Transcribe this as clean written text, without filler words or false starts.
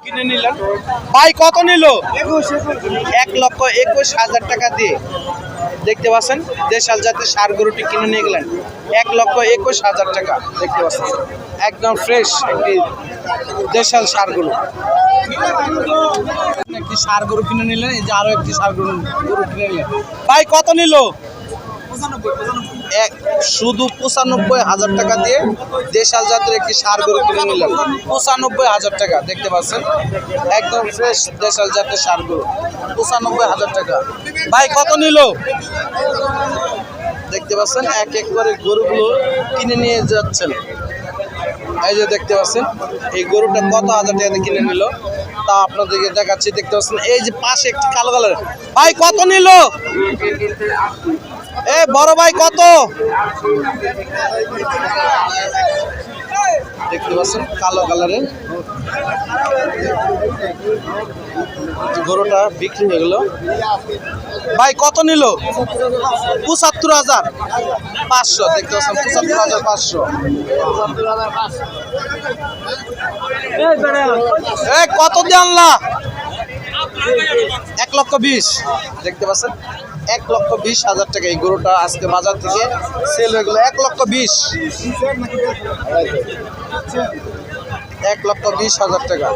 কিনে নিলেন ভাই, কত নিল? 1,21,000 টাকা দিয়ে দেখতে পাচ্ছেন দেশাল জাতের ষাঁড় গরুটি কিনে নিয়ে গেলেন 1,21,000 টাকা। দেখতে পাচ্ছেন একদম ফ্রেশ একটি দেশাল ষাঁড় গরু। একটি ষাঁড় গরু কিনে নিলেন, এই যে আরো একটি ষাঁড় গরু কিনে নিলেন ভাই, কত নিল? শুধু 95,000 টাকা দিয়ে দেশাল জাতের একটি ষাঁড় গরু কিনে নিলেন 95,000 টাকা। দেখতে পাচ্ছেন একদম ফ্রেশ দেশাল জাতের ষাঁড় গরু 95,000 টাকা। ভাই কত নিল? দেখতে পাচ্ছেন এক এক করে গরুগুলো কিনে নিয়ে যাচ্ছেন। এই যে দেখতে পাচ্ছেন এই গরুটা কত হাজার টাকা কিনে নিল তা আপনাদেরকে দেখাচ্ছি। দেখতে পাচ্ছেন এই যে পাশে একটি কালো কালার। ভাই কত নিল? এ বড় ভাই কত? দেখতে পাচ্ছেন কালো কালারের গরুটা বিক্রি হয়ে গেল। ভাই কত নিল? 75,500। দেখতে পাচ্ছেন 75,500। কত দিয়ে আনলা? 1,20,000। দেখতে পাচ্ছেন 1,20,000 টাকা এই গরুটা আজকে বাজার থেকে সেল হয়ে গেল 1,20,000। 1,20,000 টাকা।